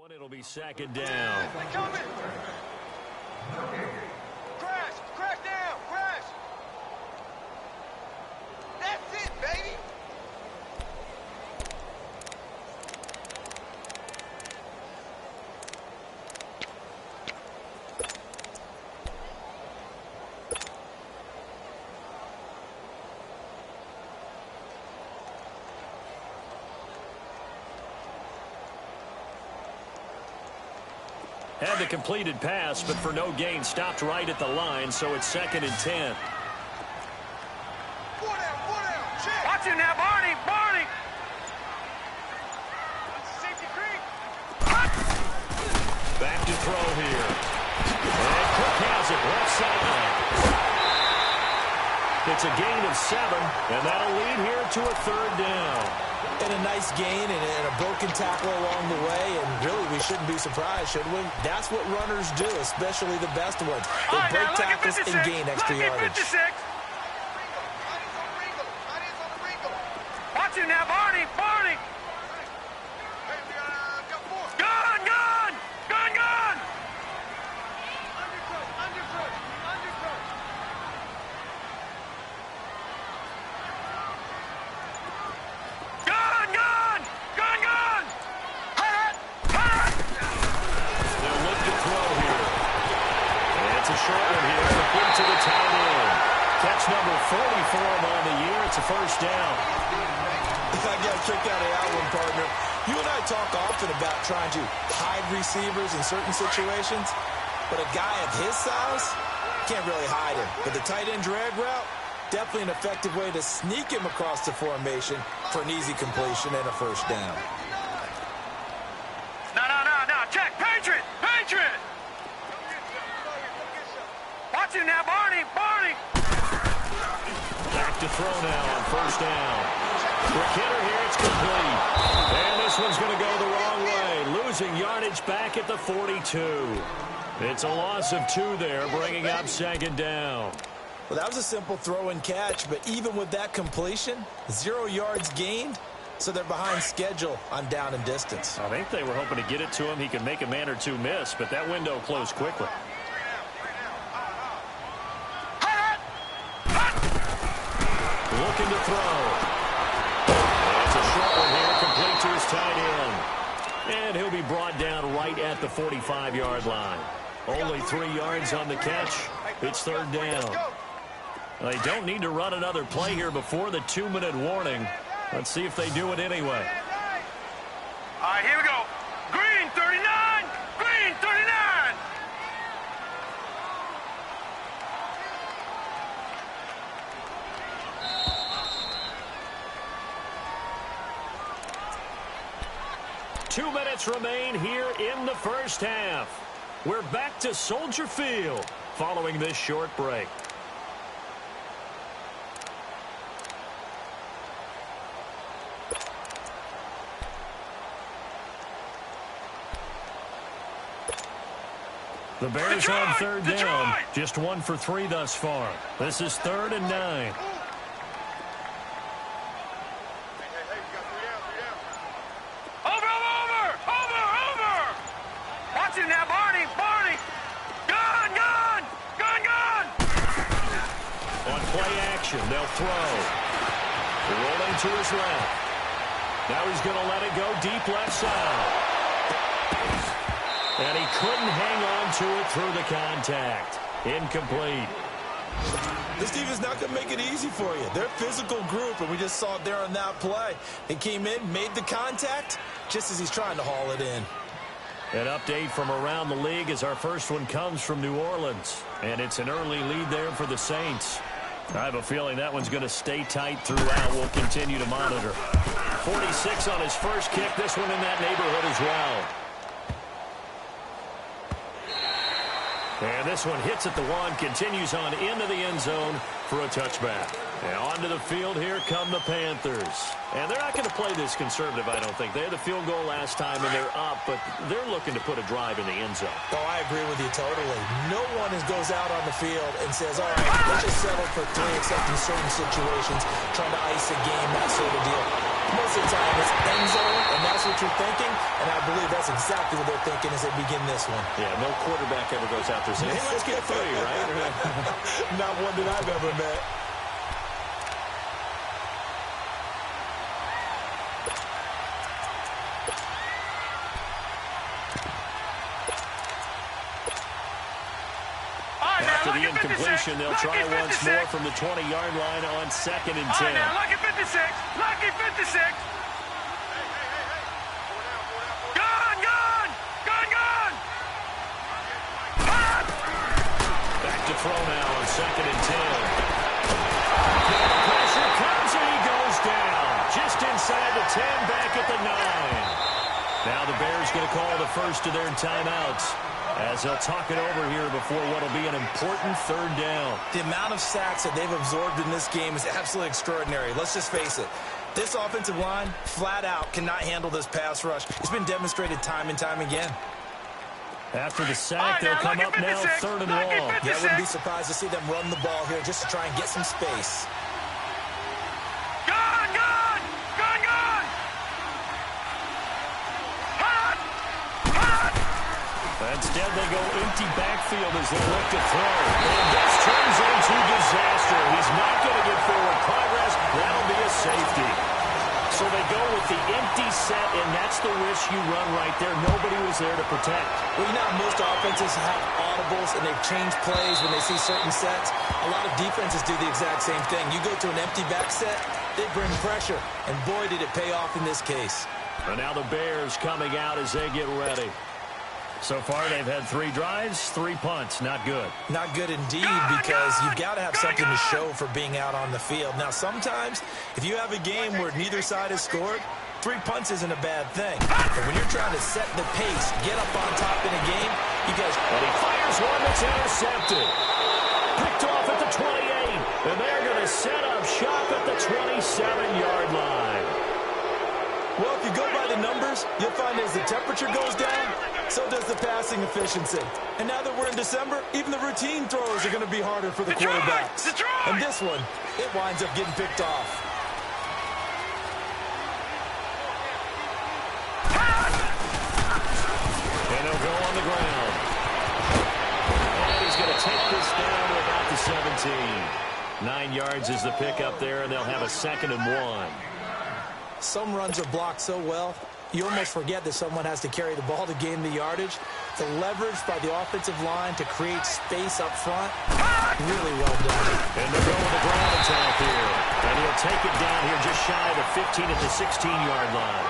It'll be second down. Crash! Crash down! Crash! That's it, baby! Had the completed pass, but for no gain, stopped right at the line, so it's 2nd and 10. Four down, check! Watch it now, Barney! Barney! Safety creep! Back to throw here. And Cook has it, left side. It's a gain of 7, and that'll lead here to a 3rd down. And a nice gain and a broken tackle along the way, and really we shouldn't be surprised, should we? That's what runners do, especially the best ones. They break tackles and gain extra yardage. 56. Watch it now, Barney! Barney! Hey, we got 4. Gun! Gun! Gun! Gun! Undercrush! Gun! Gun! Gun! Gun! They'll look to throw here. And it's a short one here. Complete to the tight end. Catch number 44 on the year. It's a 1st down. I got a kick out of that one, partner. You and I talk often about trying to hide receivers in certain situations, but a guy of his size can't really hide him. But the tight end drag route, definitely an effective way to sneak him across the formation for an easy completion and a 1st down. No. Check! Patriot! Patriot! Watch it now, Barney! Barney! Back to throw now on 1st down. Quick hitter here, it's complete. And this one's going to go the wrong way. Losing yardage back at the 42. It's a loss of 2 there, bringing up 2nd down. Well, that was a simple throw and catch, but even with that completion, 0 yards gained, so they're behind schedule on down and distance. I think they were hoping to get it to him. He could make a man or 2 miss, but that window closed quickly. Looking to throw. It's a short one here, complete to his tight end. And he'll be brought down right at the 45-yard line. Only 3 yards on the catch. It's 3rd down. They don't need to run another play here before the 2-minute warning. Let's see if they do it anyway. All right, here we go. Green 39! Green 39! Two minutes remain here in the 1st half. We're back to Soldier Field following this short break. The Bears on 3rd down. Just 1 for 3 thus far. This is 3rd and 9. Watch it now, Barney! Barney! Gun! Gun! Gun! Gun! On play action, they'll throw. Rolling to his left. Now he's going to let it go deep left side. And he couldn't hang on to it through the contact. Incomplete. This team is not going to make it easy for you. They're a physical group, and we just saw it there on that play. He came in, made the contact, just as he's trying to haul it in. An update from around the league as our first one comes from New Orleans. And it's an early lead there for the Saints. I have a feeling that one's going to stay tight throughout. We'll continue to monitor. 46 on his first kick. This one in that neighborhood as well. And this one hits at the 1, continues on into the end zone for a touchback. And onto the field, here come the Panthers. And they're not going to play this conservative, I don't think. They had the field goal last time, and they're up, but they're looking to put a drive in the end zone. Oh, I agree with you totally. No one goes out on the field and says, all right, let's just settle for 3, except in certain situations, trying to ice a game, that sort of deal. Most of the time, it's end zone, and that's what you're thinking, and I believe that's exactly what they're thinking as they begin this one. Yeah, no quarterback ever goes out there saying, hey, let's get 3, right? Not one that I've ever met. After the incompletion, they'll try once more from the 20-yard line on 2nd and 10. All right, now, lucky 56. Lucky 56. Gone, gone. Gone, gone. Back to throw now on 2nd and 10. Now the pressure comes and he goes down. Just inside the 10, back at the 9. Now the Bears going to call the first of their timeouts, as they'll talk it over here before what will be an important 3rd down. The amount of sacks that they've absorbed in this game is absolutely extraordinary. Let's just face it. This offensive line, flat out, cannot handle this pass rush. It's been demonstrated time and time again. After the sack, they'll come up now 3rd and long. Yeah, I wouldn't be surprised to see them run the ball here just to try and get some space. Gone, gone. Gone, gone. Hot. Hot. Instead, they go empty backfield as they look to throw. And this turns into disaster. He's not going to get forward progress. That'll be a safety. So they go with the empty set, and that's the risk you run right there. Nobody was there to protect. Well, you know, most offenses have audibles, and they've changed plays when they see certain sets. A lot of defenses do the exact same thing. You go to an empty back set, they bring pressure. And boy, did it pay off in this case. And now the Bears coming out as they get ready. So far, they've had 3 drives, 3 punts. Not good. Not good indeed, because you've got to have something to show for being out on the field. Now, sometimes, if you have a game where neither side has scored, 3 punts isn't a bad thing. But when you're trying to set the pace, get up on top in a game, you guys... And he fires one that's intercepted. Picked off at the 28. And they're going to set up shop at the 27-yard line. Well, if you go by the numbers, you'll find as the temperature goes down, so does the passing efficiency. And now that we're in December, even the routine throws are going to be harder for the quarterbacks. And this one, it winds up getting picked off. And he'll go on the ground. And he's going to take this down to about the 17. 9 yards is the pickup there, and they'll have a 2nd and 1. Some runs are blocked so well, you almost forget that someone has to carry the ball to gain the yardage. The leverage by the offensive line to create space up front, really well done. And they'll go with the ground attack here. And he'll take it down here just shy of the 15 at the 16-yard line.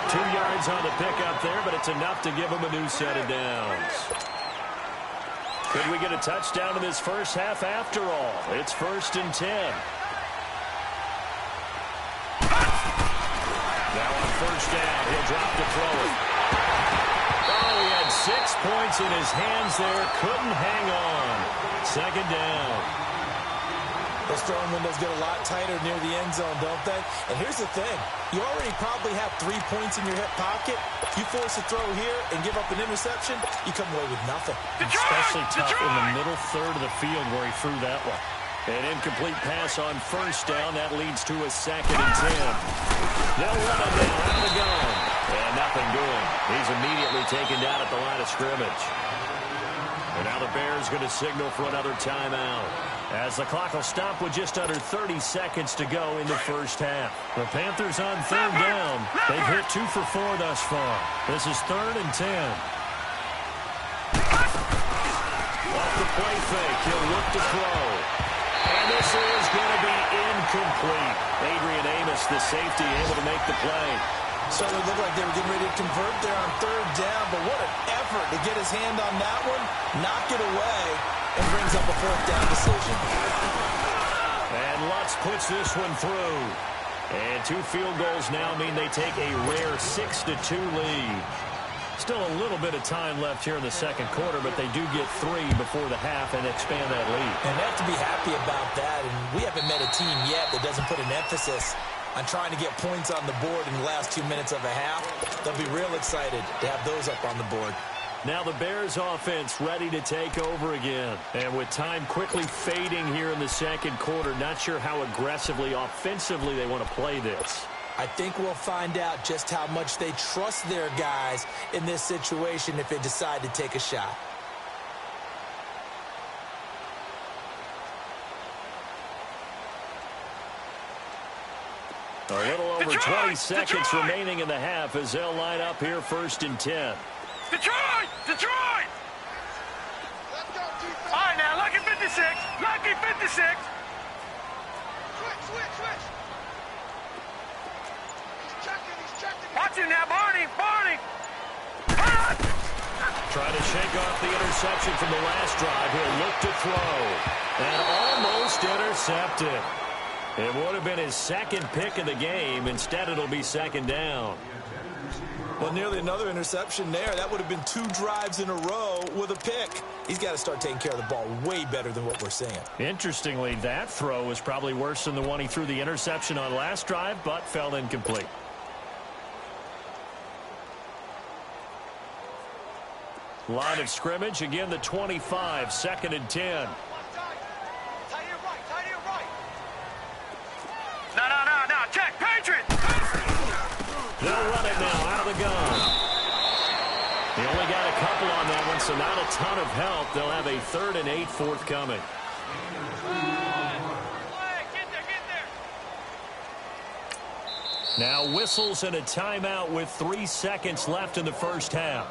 2 yards on the pickup there, but it's enough to give him a new set of downs. Could we get a touchdown in this first half after all? It's 1st and 10. Now on 1st down, he'll drop to throw it. Oh, he had 6 points in his hands there. Couldn't hang on. 2nd down. Those throwing windows get a lot tighter near the end zone, don't they? And here's the thing. You already probably have 3 points in your hip pocket. You force a throw here and give up an interception, you come away with nothing. Especially tough in the middle third of the field where he threw that one. An incomplete pass on 1st down. That leads to a 2nd and 10. They'll run him down out of the gun. And nothing doing. He's immediately taken down at the line of scrimmage. And now the Bears going to signal for another timeout, as the clock will stop with just under 30 seconds to go in the first half. The Panthers on 3rd down. They've hit 2 for 4 thus far. This is 3rd and 10. Off the play fake, he'll look to throw. And this is going to be incomplete. Adrian Amos, the safety, able to make the play. So it looked like they were getting ready to convert there on 3rd down, but what an effort to get his hand on that one, knock it away, and brings up a 4th down decision. And Lutz puts this one through. And 2 field goals now mean they take a rare 6-2 lead. Still a little bit of time left here in the 2nd quarter, but they do get 3 before the half and expand that lead. And they have to be happy about that, and we haven't met a team yet that doesn't put an emphasis on trying to get points on the board in the last 2 minutes of a half. They'll be real excited to have those up on the board. Now the Bears offense ready to take over again. And with time quickly fading here in the 2nd quarter, not sure how aggressively, offensively they want to play this. I think we'll find out just how much they trust their guys in this situation if they decide to take a shot. A little over 20 seconds remaining in the half as they'll line up here 1st and 10. Detroit! Detroit! Let's go, defense. All right, now, lucky 56. Lucky 56. Switch. He's checking. Watch him now, Barney. Trying to shake off the interception from the last drive. He'll look to throw. And almost intercepted. It would have been his second pick of the game. Instead, it'll be 2nd down. Well, nearly another interception there. That would have been 2 drives in a row with a pick. He's got to start taking care of the ball way better than what we're seeing. Interestingly, that throw was probably worse than the one he threw the interception on last drive, but fell incomplete. Line of scrimmage, again the 25, 2nd and 10. Tight end right. No. Check. Patriot. They'll run it now out of the gun. He only got a couple on that one, so not a ton of help. They'll have a 3rd and 8 forthcoming. Get there. Now whistles and a timeout with 3 seconds left in the first half.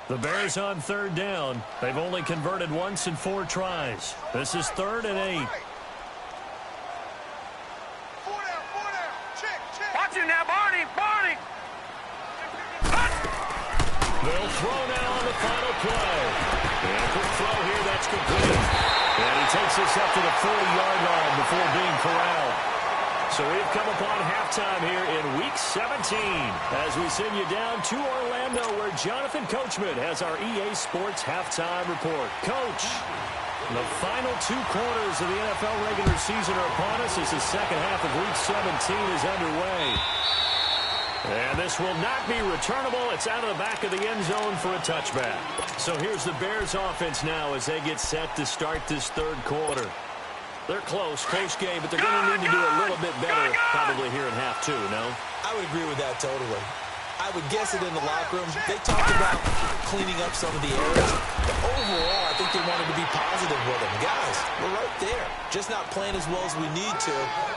The Bears on 3rd down. They've only converted once in 4 tries. This is 3rd and 8. 4 down. Check. Watch him now, Barney. They'll throw now on the final play. And a quick throw here, that's complete. And he takes this up to the 40-yard line before being corralled. So we've come upon halftime here in Week 17 as we send you down to Orlando where Jonathan Coachman has our EA Sports Halftime Report. Coach, the final 2 quarters of the NFL regular season are upon us as the second half of Week 17 is underway. And this will not be returnable. It's out of the back of the end zone for a touchback. So here's the Bears offense now as they get set to start this 3rd quarter. They're close game, but they're going to need to do a little bit better probably here in half 2, no? I would agree with that totally. I would guess it in the locker room. They talked about cleaning up some of the errors. But overall, I think they wanted to be positive with them. Guys, we're right there. Just not playing as well as we need to.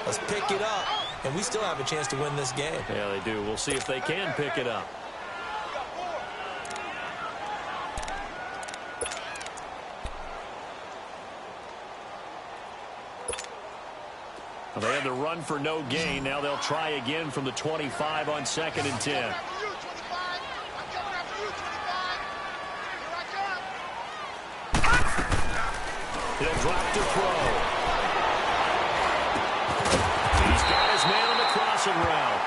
Let's pick it up, and we still have a chance to win this game. Yeah, they do. We'll see if they can pick it up. They had the run for no gain. Now they'll try again from the 25 on 2nd and 10. I'm coming after you, 25. Here I come. He'll drop to throw. He's got his man on the crossing route.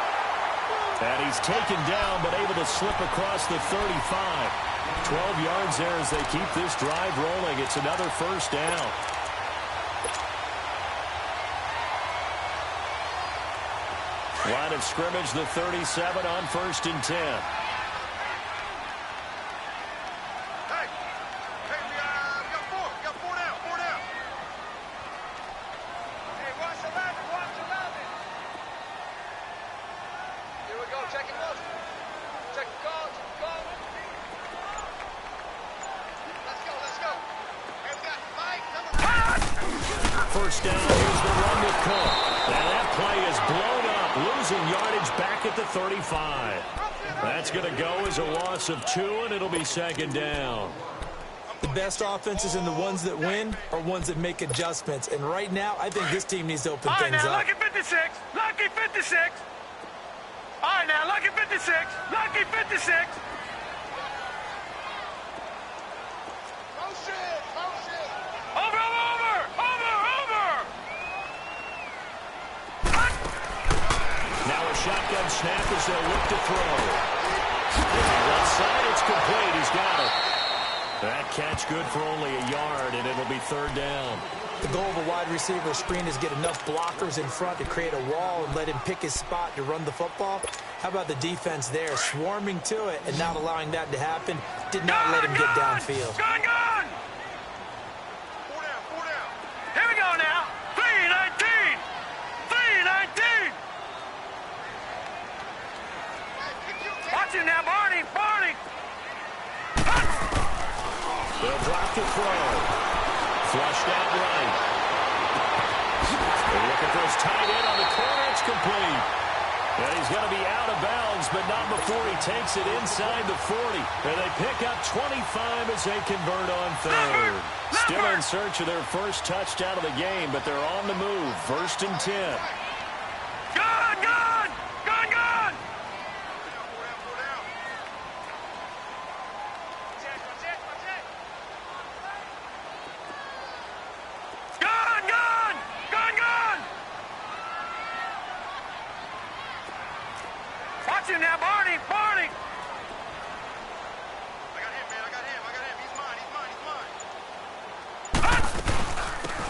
And he's taken down but able to slip across the 35. 12 yards there as they keep this drive rolling. It's another 1st down. Line of scrimmage, the 37 on 1st and 10. Hey, we got 4 down. Hey, watch the ladder. Here we go, check it out. Check the call. Let's go. Hey, we got 5 coming. 1st down, here's the run with Cook. And that play is blown up. Losing yardage back at the 35. That's going to go as a loss of 2, and it'll be 2nd down. The best offenses and the ones that win are ones that make adjustments. And right now, I think this team needs to open things now, up. lucky 56. Lucky 56. All right, now, lucky 56. Lucky 56. Motion. Over. Now a shotgun snap as they'll look to throw. Left side, it's complete. He's got it. That catch good for only a yard, and it'll be 3rd down. The goal of a wide receiver screen is get enough blockers in front to create a wall and let him pick his spot to run the football. How about the defense there, swarming to it and not allowing that to happen? Did not let him get downfield. Gun! Flushed out right. They're looking for his tight end on the corner. It's complete. And he's going to be out of bounds, but not before he takes it inside the 40. And they pick up 25 as they convert on third. Still in search of their first touchdown of the game, but they're on the move. 1st and 10. Gone, gone! Gone, gone! Gone, gone! Gone, gone! Watch him now, Barney! Barney! I got him, man. I got him. He's mine.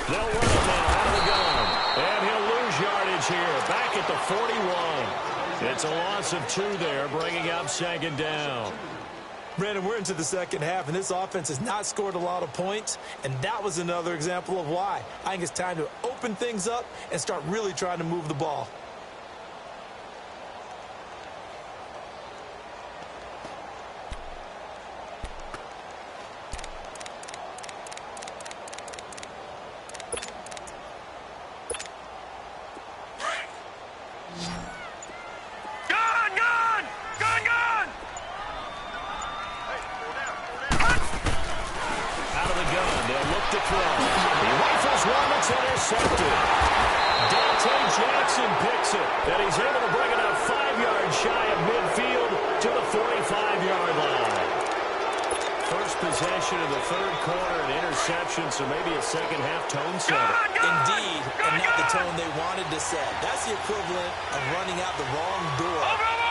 They'll run him now out of the gun. And he'll lose yardage here. Back at the 41. It's a loss of 2 there, bringing up 2nd down. Brandon, we're into the second half, and this offense has not scored a lot of points, and that was another example of why. I think it's time to open things up and start really trying to move the ball. Gone, gone! Gone, gone! Out of the gun, they'll look to throw. He rifles one that's intercepted. Dante Jackson picks it, and he's able to bring it up 5 yards shy of midfield to the 45-yard line. First possession of the 3rd quarter, an interception, so maybe a second-half tone setter. Indeed, and not the tone they wanted to set. That's the equivalent of running out the wrong door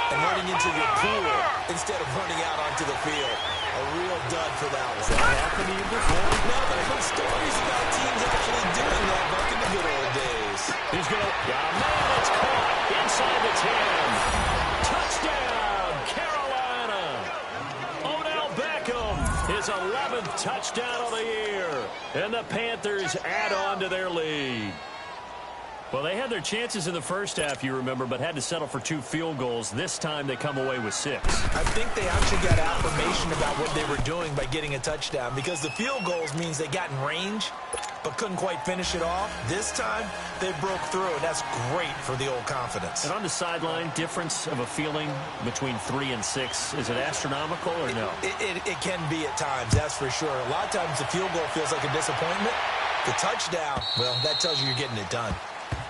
and running into your pool instead of running out onto the field. A real dud for that one. Has that happened to you before? No, but I've heard stories about teams actually doing that back in the good old days. He's going to... man, it's caught inside the 10. Touchdown, Carolina. Odell Beckham, his 11th touchdown of the year. And the Panthers add on to their lead. Well, they had their chances in the first half, you remember, but had to settle for 2 field goals. This time they come away with 6. I think they actually got affirmation about what they were doing by getting a touchdown, because the field goals means they got in range but couldn't quite finish it off. This time they broke through, and that's great for the old confidence. And on the sideline, difference of a feeling between 3 and 6, is it astronomical or no? It can be at times, that's for sure. A lot of times the field goal feels like a disappointment. The touchdown, well, that tells you you're getting it done.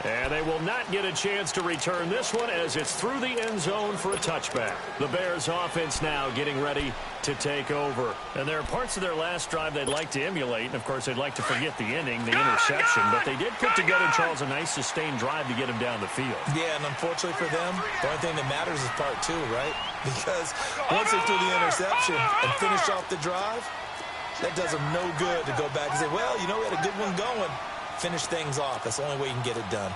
And they will not get a chance to return this one as it's through the end zone for a touchback. The Bears offense now getting ready to take over. And there are parts of their last drive they'd like to emulate. And, of course, they'd like to forget the inning, the interception. But they did put together, Charles, a nice sustained drive to get him down the field. Yeah, and unfortunately for them, the only thing that matters is part 2, right? Because once they threw the interception and finish off the drive, that does them no good to go back and say, well, you know, we had a good one going. Finish things off. That's the only way you can get it done.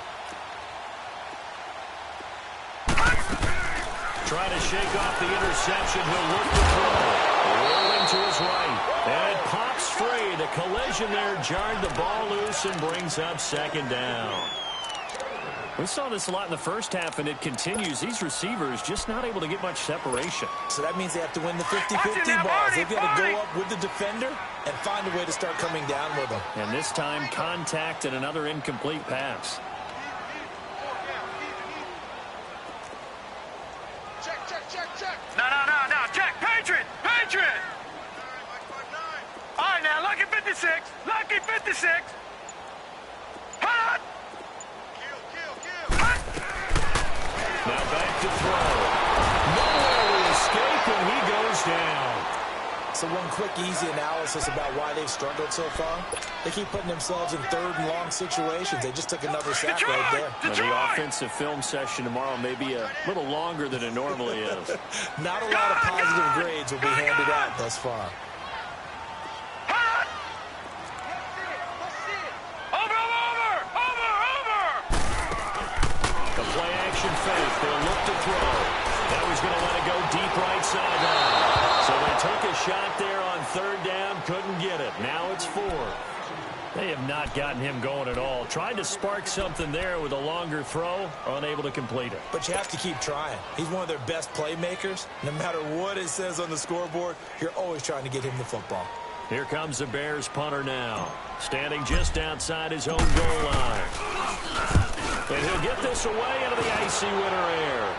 Trying to shake off the interception. He'll look to throw. Rolling to his right. And it pops free. The collision there jarred the ball loose and brings up 2nd down. We saw this a lot in the first half, and it continues. These receivers just not able to get much separation. So that means they have to win the 50-50 balls. They've got to go up with the defender and find a way to start coming down with them. And this time, contact and another incomplete pass. Check. No. Check. Patriot. All right, now, lucky 56. Lucky 56. Hot. Kill. Now back to throw. Nowhere to escape, and he goes down. So one quick, easy analysis about why they've struggled so far. They keep putting themselves in 3rd and long situations. They just took another sack right there. Well, the offensive film session tomorrow may be a little longer than it normally is. Not a lot of positive grades will be handed out thus far. Hot. Over. The play action fake. They'll look to throw. Now he's going to let it go deep right sideline. So they took a shot there on 3rd down. Couldn't get it. Now it's 4. They have not gotten him going at all. Tried to spark something there with a longer throw. Unable to complete it. But you have to keep trying. He's one of their best playmakers. No matter what it says on the scoreboard, you're always trying to get him the football. Here comes the Bears punter now, standing just outside his own goal line. And he'll get this away into the icy winter air.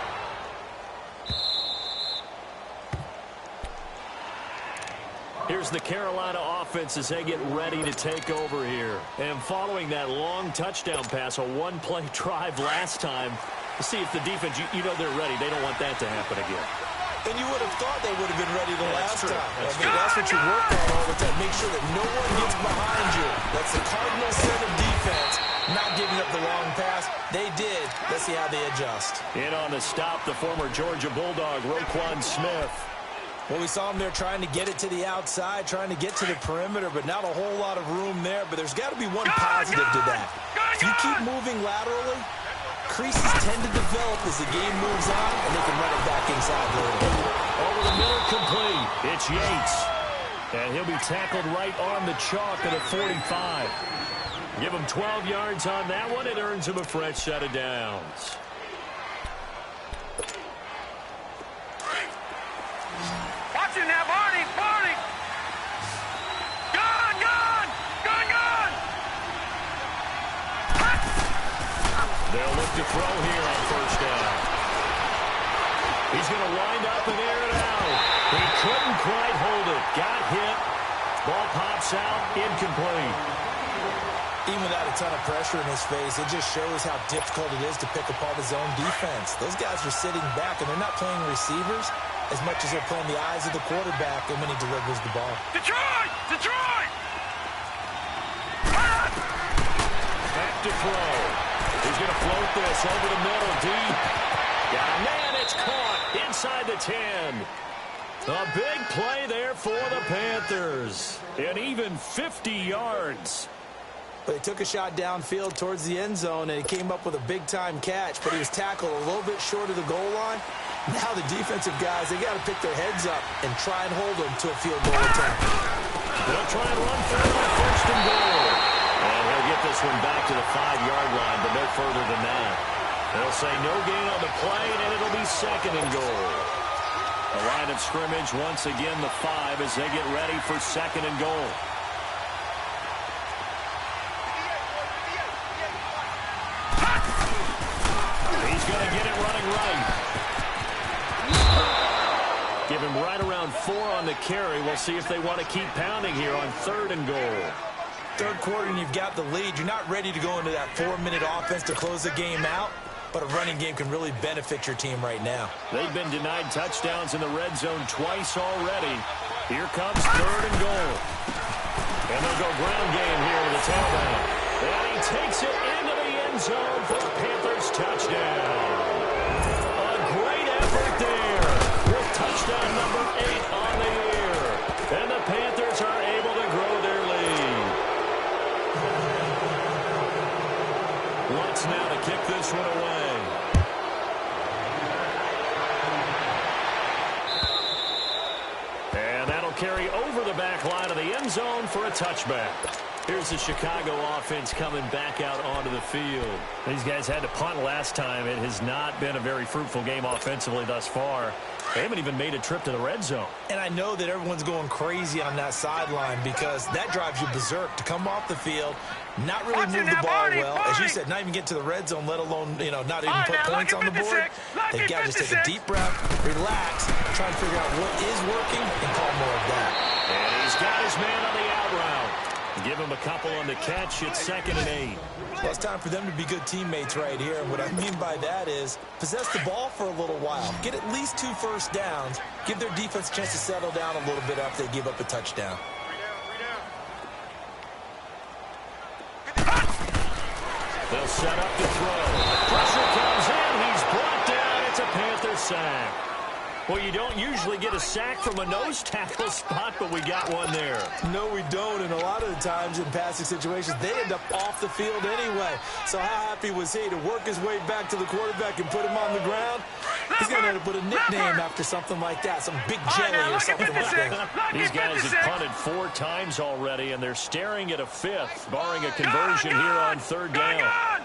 Here's the Carolina offense as they get ready to take over here. And following that long touchdown pass, a one-play drive last time, to see if the defense, you know they're ready. They don't want that to happen again. And you would have thought they would have been ready the last time. That's what you work on all the time. Make sure that no one gets behind you. That's the cardinal sin of defense, not giving up the long pass. They did. Let's see how they adjust. In on the stop, the former Georgia Bulldog, Roquan Smith. Well, we saw him there trying to get it to the outside, trying to get to the perimeter, but not a whole lot of room there. But there's got to be one positive to that. If you keep moving laterally, creases tend to develop as the game moves on, and they can run it back inside later. Over the middle, complete. It's Yates. And he'll be tackled right on the chalk at a 45. Give him 12 yards on that one. It earns him a fresh set of downs. Watching that, Barney! Barney! Gone! Gone! Gone! Gone! They'll look to throw here on first down. He's going to wind up and air it out. He couldn't quite hold it. Got hit. Ball pops out. Incomplete. Even without a ton of pressure in his face, it just shows how difficult it is to pick apart his own defense. Those guys are sitting back, and they're not playing receivers as much as they're playing the eyes of the quarterback and when he delivers the ball. Detroit! Detroit! Back to throw. He's going to float this over the middle, deep. Got a man, it's caught inside the 10. A big play there for the Panthers. And even 50 yards. But he took a shot downfield towards the end zone, and he came up with a big-time catch, but he was tackled a little bit short of the goal line. Now the defensive guys, they got to pick their heads up and try and hold them to a field goal attempt. They'll try and run for it on first and goal. And he'll get this one back to the 5-yard line, but no further than that. They'll say no gain on the play, and it'll be second and goal. The line of scrimmage, once again, the 5 as they get ready for second and goal. He's going to get it running right. Give him right around 4 on the carry. We'll see if they want to keep pounding here on third and goal. Third quarter, and you've got the lead. You're not ready to go into that 4-minute offense to close the game out, but a running game can really benefit your team right now. They've been denied touchdowns in the red zone twice already. Here comes third and goal. And they'll go ground game here with the tailback. And he takes it into the end zone for the Panthers touchdown. A great effort there with touchdown number 8 on the year. And the Panthers are able to grow their lead. Lutz now to kick this one away. And that'll carry over the back line of the end zone for a touchback. Here's the Chicago offense coming back out onto the field. These guys had to punt last time. It has not been a very fruitful game offensively thus far. They haven't even made a trip to the red zone. And I know that everyone's going crazy on that sideline because that drives you berserk to come off the field, not really move the ball well. As you said, not even get to the red zone, let alone, not even put points on the board. They've got to just take a deep breath, relax, try and figure out what is working, and call more of that. And he's got his man on the out route. Give him a couple on the catch. It's 2nd and 8. Well, it's time for them to be good teammates right here. And what I mean by that is possess the ball for a little while. Get at least 2 first downs. Give their defense a chance to settle down a little bit after they give up a touchdown. They'll set up to throw. Pressure comes in. He's brought down. It's a Panther sack. Well, you don't usually get a sack from a nose tackle spot, but we got one there. No, we don't, and a lot of the times in passing situations, they end up off the field anyway. So how happy was he to work his way back to the quarterback and put him on the ground? He's going to end up with a nickname after something like that, some big jelly or something like that. These guys have punted 4 times already, and they're staring at a 5th, barring a conversion here on 3rd down.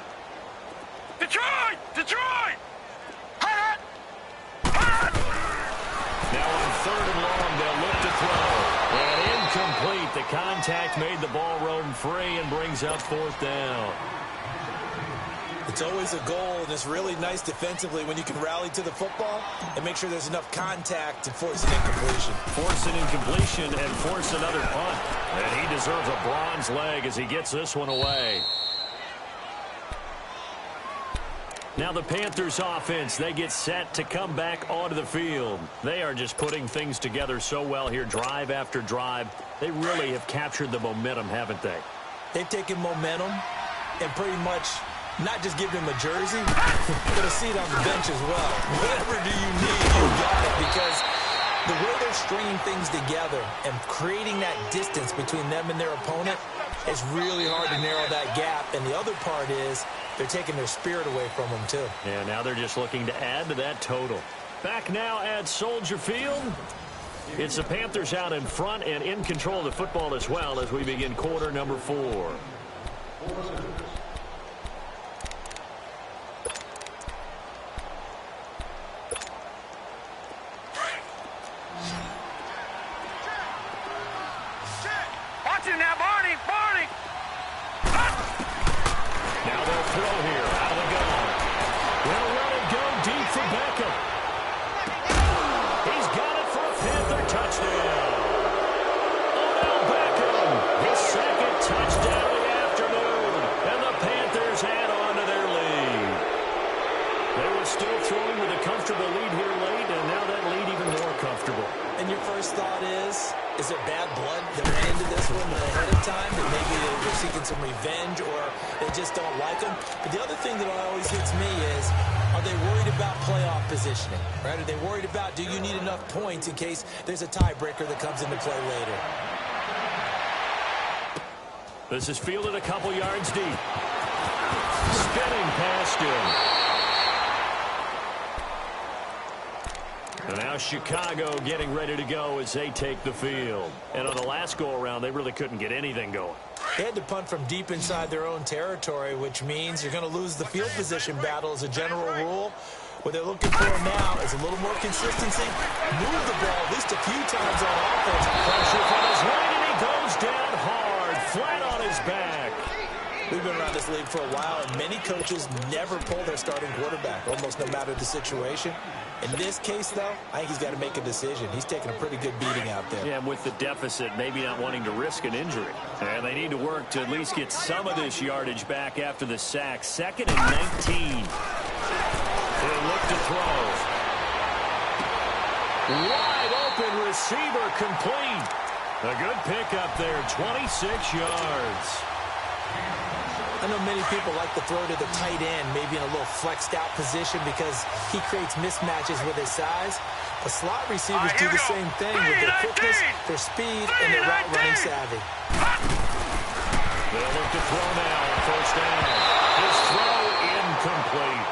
Detroit! Detroit! Now on 3rd and long, they'll look to throw. And incomplete. The free and brings up fourth down. It's always a goal, and it's really nice defensively when you can rally to the football and make sure there's enough contact to force an incompletion. Force an incompletion and force another punt. And he deserves a bronze leg as he gets this one away. Now the Panthers offense, they get set to come back onto the field. They are just putting things together so well here, drive after drive. They really have captured the momentum, haven't they? They've taken momentum and pretty much not just give him a jersey, but a seat on the bench as well. Whatever do you need, you got it, because the way they're stringing things together and creating that distance between them and their opponent, it's really hard to narrow that gap. And the other part is they're taking their spirit away from them, too. Yeah, now they're just looking to add to that total. Back now at Soldier Field. It's the Panthers out in front and in control of the football as well as we begin quarter number 4. Watch it now, Barney! Barney! Now they'll throw here out of the gun. They'll let it go deep for Beckham. He's got it for a Panther touchdown. Odell Beckham, his second touchdown of the afternoon. And the Panthers add on to their lead. They were still throwing with a comfortable lead here late, and now that lead even more comfortable. And your first thought is there bad blood that went into this one ahead of time, that maybe they're seeking some revenge or they just don't like them? But the other thing that always hits me is, are they worried about playoff positioning? Right? Are they worried about, do you need enough points in case there's a tiebreaker that comes into play later? This is fielded a couple yards deep. Spinning past him. And now Chicago getting ready to go as they take the field. And on the last go-around, they really couldn't get anything going. They had to punt from deep inside their own territory, which means you're going to lose the field position battle as a general rule. What they're looking for now is a little more consistency. Move the ball at least a few times on offense. Pressure from his right, and he goes down hard, flat on his back. We've been around this league for a while, and many coaches never pull their starting quarterback, almost no matter the situation. In this case, though, I think he's got to make a decision. He's taking a pretty good beating out there. Yeah, with the deficit, maybe not wanting to risk an injury. And they need to work to at least get some of this yardage back after the sack. 2nd and 19. He'll look to throw. Wide open receiver complete. A good pickup there, 26 yards. I know many people like to throw to the tight end, maybe in a little flexed out position because he creates mismatches with his size. The slot receivers do the same thing with their quickness, their speed, and their route running savvy. They'll look to throw now on first down. His throw incomplete.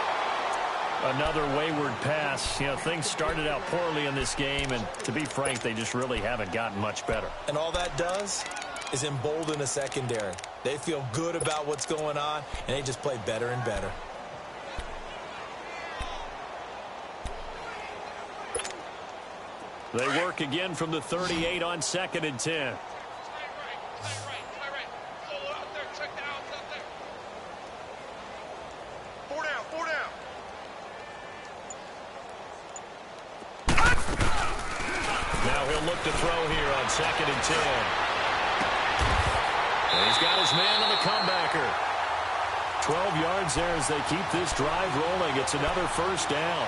Another wayward pass. You know, things started out poorly in this game, and to be frank, they just really haven't gotten much better. And all that does is embolden a secondary. They feel good about what's going on, and they just play better and better. They work again from the 38 on 2nd and 10. Now he'll look to throw here on 2nd and 10. And he's got his man on the comebacker. 12 yards there as they keep this drive rolling. It's another first down.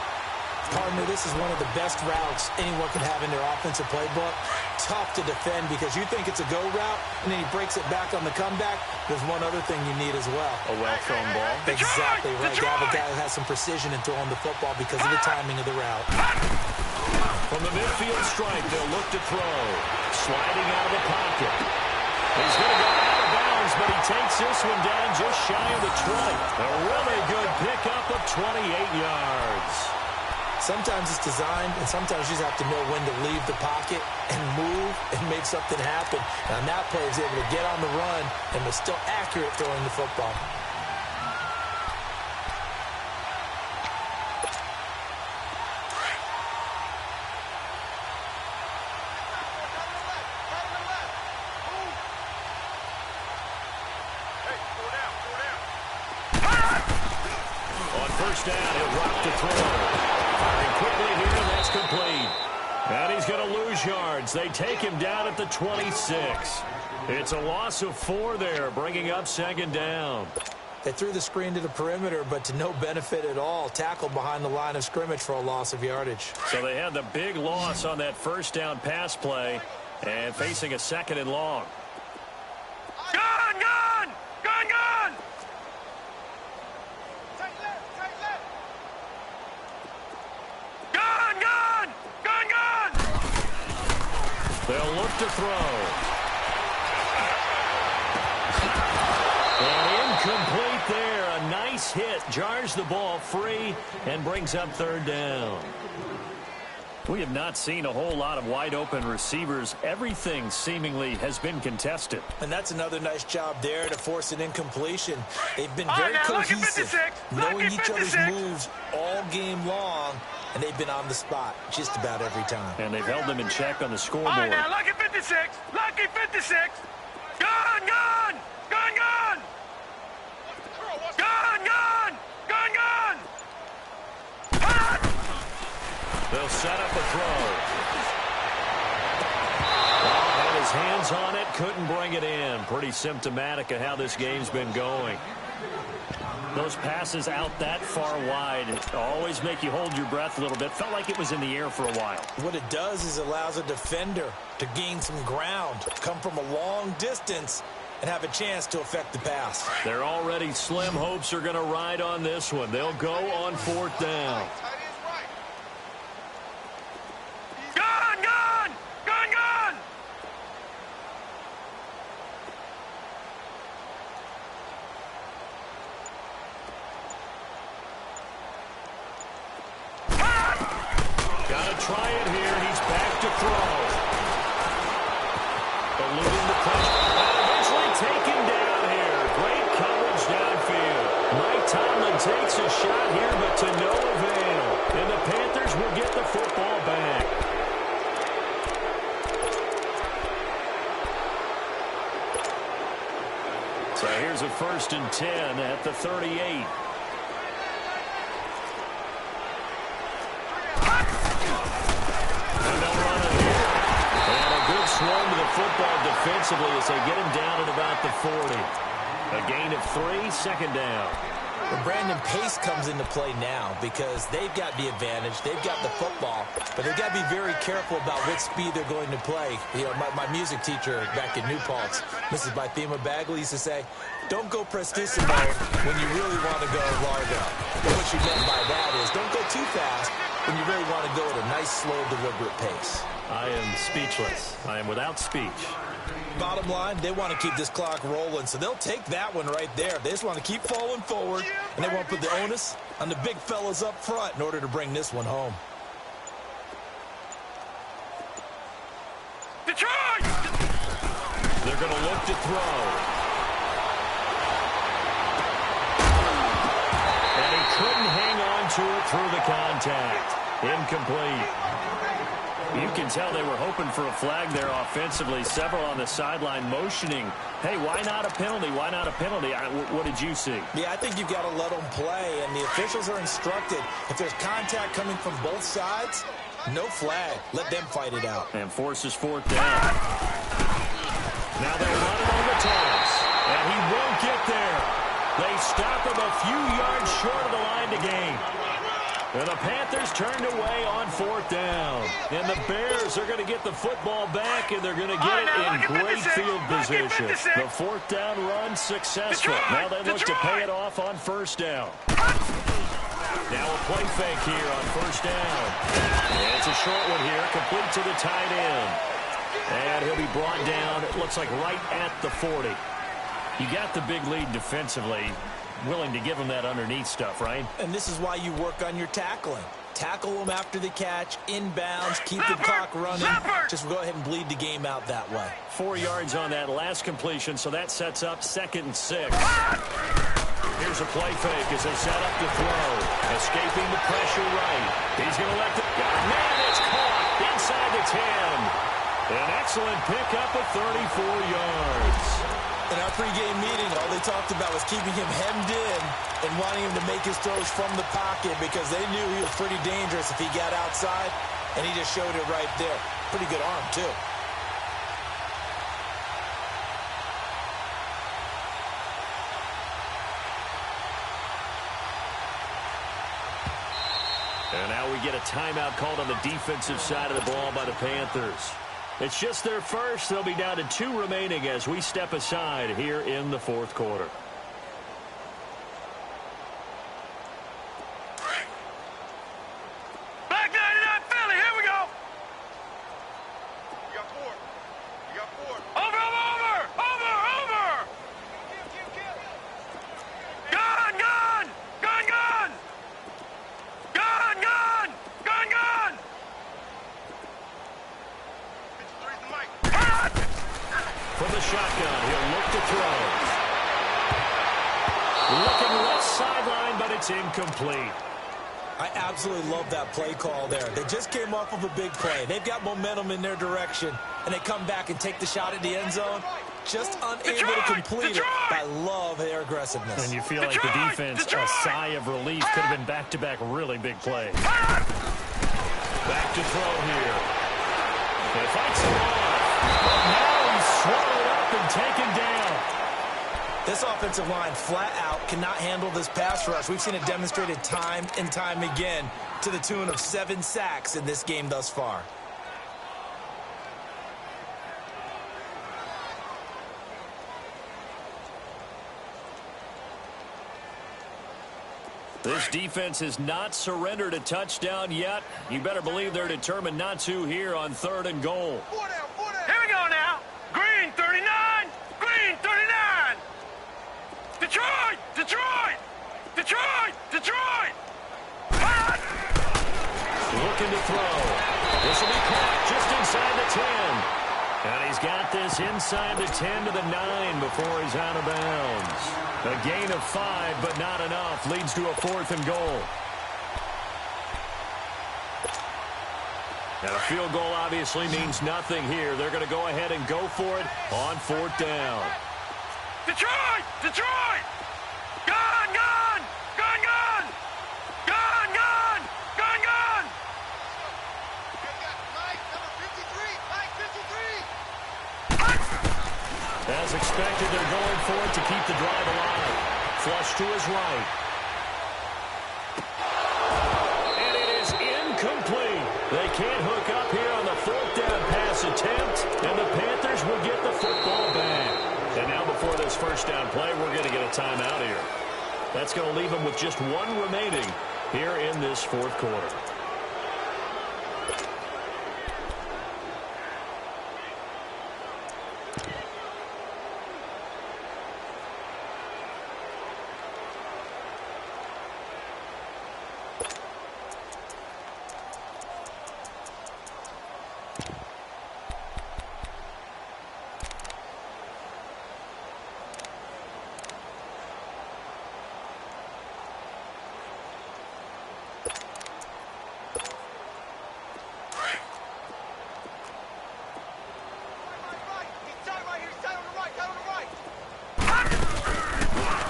Partner, this is one of the best routes anyone could have in their offensive playbook. Tough to defend because you think it's a go route, and then he breaks it back on the comeback. There's one other thing you need as well. A well-thrown ball. Exactly right. You have a guy who has some precision in throwing the football because of the timing of the route. From the midfield stripe, they'll look to throw. Sliding out of the pocket. He's going to go out of bounds, but he takes this one down just shy of the 20. A really good pickup of 28 yards. Sometimes it's designed, and sometimes you just have to know when to leave the pocket and move and make something happen. And on that play, he was able to get on the run and was still accurate throwing the football. first down. He'll drop to throw. Firing quickly here, and that's complete. And he's going to lose yards. They take him down at the 26. It's a loss of 4 there, bringing up second down. They threw the screen to the perimeter, but to no benefit at all. Tackled behind the line of scrimmage for a loss of yardage. So they had the big loss on that first down pass play and facing a second and long. Gun, gun! Gun, gun! Tight left, tight left. Gun, gun! Gun, gun! They'll look to throw. And incomplete there. A nice hit. Jars the ball free and brings up third down. We have not seen a whole lot of wide-open receivers. Everything seemingly has been contested. And that's another nice job there to force an incompletion. They've been All very right, now, lucky cohesive, 56, knowing lucky each other's 56. moves all game long, and they've been on the spot just about every time. And they've held them in check on the All right, scoreboard. now, lucky 56! Lucky 56! Gun, gun! Gun, gun! Gun, gun! Gun, gun! Hot! They'll set up a throw. Had his hands on it, couldn't bring it in. Pretty symptomatic of how this game's been going. Those passes out that far wide always make you hold your breath a little bit. Felt like it was in the air for a while. What it does is allows a defender to gain some ground, come from a long distance, and have a chance to affect the pass. They're already slim hopes are going to ride on this one. They'll go on fourth down. Tight ends right. Gun, gun! Gun, gun! Got to try it here, and he's back to throw. Eluding the pressure. Eventually taken down here. Great coverage downfield. Mike Tomlin takes a shot here, but to no avail. And the Panthers will get the football back. So here's a 1st and 10 at the 38. Swung to the football defensively as they get him down at about the 40. A gain of 3, second down. Well, Brandon, pace comes into play now because they've got the advantage. They've got the football, but they've got to be very careful about what speed they're going to play. You know, my music teacher back in New Paltz, Mrs. Bythema Bagley, used to say, don't go prestissimo when you really want to go largo. And what she meant by that is don't go too fast when you really want to go at a nice, slow, deliberate pace. I am speechless. I am without speech. Bottom line, they want to keep this clock rolling, so they'll take that one right there. They just want to keep falling forward, and they want to put the onus on the big fellas up front in order to bring this one home. Detroit! They're going to look to throw. And he couldn't hang on to it through the contact. Incomplete. You can tell they were hoping for a flag there offensively. Several on the sideline motioning, hey, why not a penalty? Why not a penalty? What did you see? Yeah, I think you've got to let them play, and the officials are instructed. If there's contact coming from both sides, no flag. Let them fight it out. And forces fourth down. Now they're running on the toss, and he won't get there. They stop him a few yards short of the line to gain. And the Panthers turned away on fourth down. And the Bears are going to get the football back, and they're going to get it in great field position. The fourth down run successful. Now they look to pay it off on first down. Now a play fake here on first down. And it's a short one here, complete to the tight end. And he'll be brought down, it looks like right at the 40. You got the big lead defensively. Willing to give them that underneath stuff, right? And this is why you work on your tackling. Tackle them after the catch, inbounds, keep the clock running. Just go ahead and bleed the game out that way. 4 yards on that last completion, so that sets up 2nd and 6. Here's a play fake as they set up to throw. Escaping the pressure right. He's going to let the... Man, it's caught inside the 10. An excellent pickup of 34 yards. In our pregame meeting, all they they talked about was keeping him hemmed in and wanting him to make his throws from the pocket because they knew he was pretty dangerous if he got outside, and he just showed it right there. Pretty good arm, too. And now we get a timeout called on the defensive side of the ball by the Panthers. It's just their first. They'll be down to 2 remaining as we step aside here in the fourth quarter. Back 99 Philly, here we go. You got 4. You got 4. Over. Gun. From the shotgun, he'll look to throw. Looking left sideline, but it's incomplete. I absolutely love that play call there. They just came off of a big play. They've got momentum in their direction, and they come back and take the shot at the end zone. Just unable to complete it. I love their aggressiveness. And you feel like the defense, a sigh of relief, could have been back-to-back really big plays. Back to throw here. They fights him off. But now he's swallowed up and taken down. This offensive line flat out cannot handle this pass rush. We've seen it demonstrated time and time again to the tune of 7 sacks in this game thus far. This defense has not surrendered a touchdown yet. You better believe they're determined not to here on 3rd and goal. 4 down. Here we go now. Green 39. Green 39. Detroit. Looking to throw. This will be caught just inside the 10. And he's got this inside the 10 to the 9 before he's out of bounds. A gain of 5, but not enough. Leads to a 4th and goal. And a field goal obviously means nothing here. They're going to go ahead and go for it on 4th down. Detroit. Gun. As expected, they're going for it to keep the drive alive. Flush to his right. And it is incomplete. They can't hook up here on the 4th down pass attempt, and the Panthers will get the football back. And now before this first down play, we're going to get a timeout here. That's going to leave them with just 1 remaining here in this 4th quarter.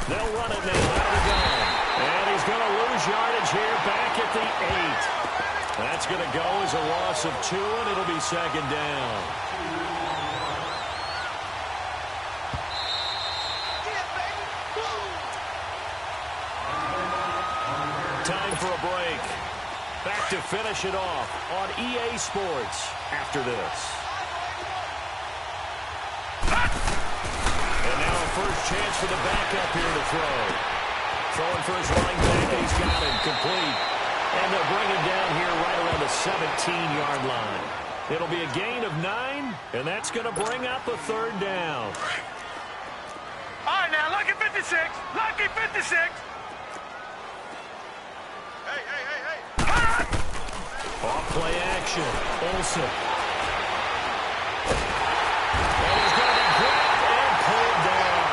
They'll run it now out of the gun. And he's going to lose yardage here back at the 8. That's going to go as a loss of 2, and it'll be 2nd down. Time for a break. Back to finish it off on EA Sports after this. First chance for the backup here to throw. Throwing for his running back, and he's got it complete. And they'll bring him down here right around the 17-yard line. It'll be a gain of 9, and that's going to bring up a 3rd down. All right, now, lucky 56. Lucky 56. Hey. Off play action. Olsen. And he's going to be grabbed and pulled down.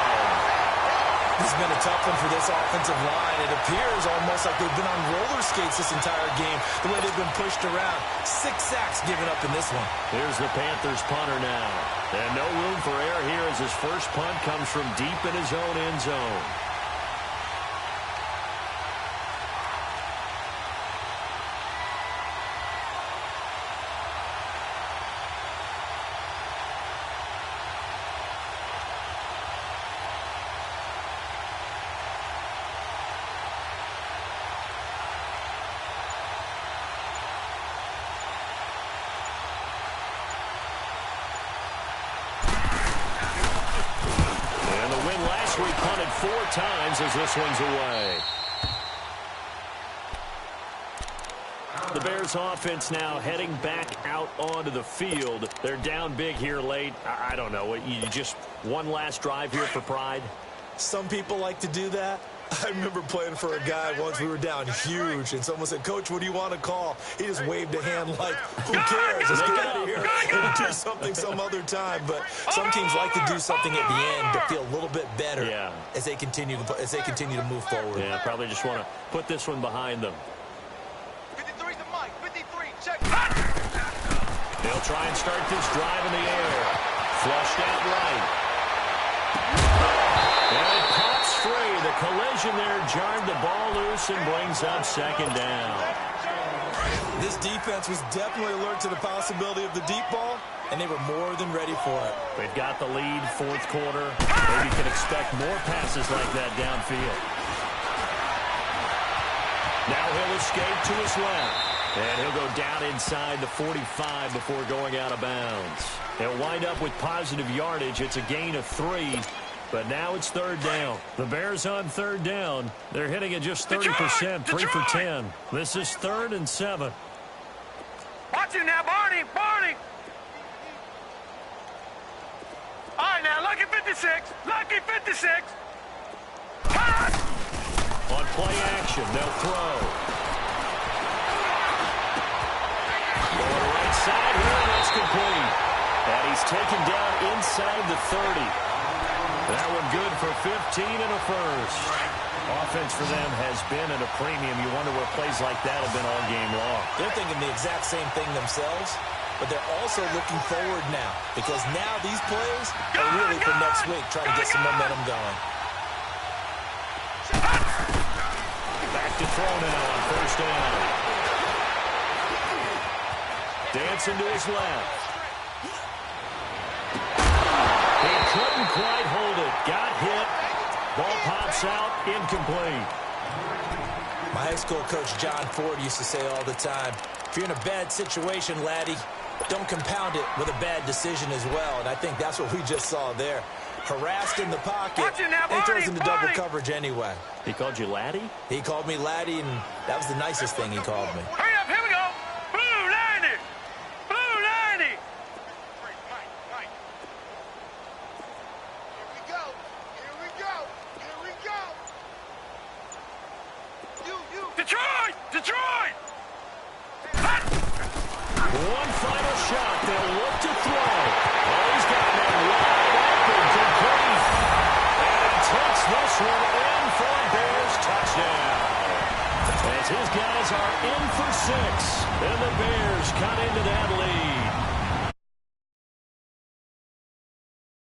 This has been a tough one for this offensive line. It appears almost like they've been on roller skates this entire game, the way they've been pushed around. 6 sacks given up in this one. Here's the Panthers punter now. And no room for error here as his first punt comes from deep in his own end zone. We punted 4 times as this one's away. The Bears offense now heading back out onto the field. They're down big here late. I don't know. You just one last drive here for pride? Some people like to do that. I remember playing for a guy once. We were down huge, and someone said, "Coach, what do you want to call?" He just waved a hand like, "Who cares? Let's get out of here and do something some other time." But some teams like to do something at the end to feel a little bit better as they continue to move forward. Yeah, probably just want to put this one behind them. 53's the mic. 53, check. They'll try and start this drive in the air. Flushed out right. And it pops free. The collision there jarred the ball loose and brings up second down. This defense was definitely alert to the possibility of the deep ball, and they were more than ready for it. They've got the lead, fourth quarter. Maybe can expect more passes like that downfield. Now he'll escape to his left. And he'll go down inside the 45 before going out of bounds. He'll wind up with positive yardage. It's a gain of 3. But now it's third down. The Bears on third down. They're hitting at just 30%, 3 for 10. This is 3rd and 7. Watch it now, Barney. Barney. All right, now, lucky 56. Lucky 56. On play action, they'll throw. Going to right side here, and it's complete. And he's taken down inside the 30. That one good for 15 and a first. Offense for them has been at a premium. You wonder where plays like that have been all game long. They're thinking the exact same thing themselves, but they're also looking forward now because now these plays are really for next week, trying to get some momentum going. Back to throw now on first down. Dancing to his left. He couldn't quite hold it. Got hit. Ball pops out. Incomplete. My high school coach, John Ford, used to say all the time, if you're in a bad situation, laddie, don't compound it with a bad decision as well. And I think that's what we just saw there. Harassed in the pocket, now, and he throws into double coverage anyway. He called you laddie? He called me laddie, and that was the nicest thing he called me. Hurry up, here we go. Blue 90. Blue 90. Detroit! Detroit! One final shot. They'll look to throw. Oh, he's got one wide open, complete. And he takes this one in for a Bears touchdown. As his guys are in for 6. And the Bears cut into that lead.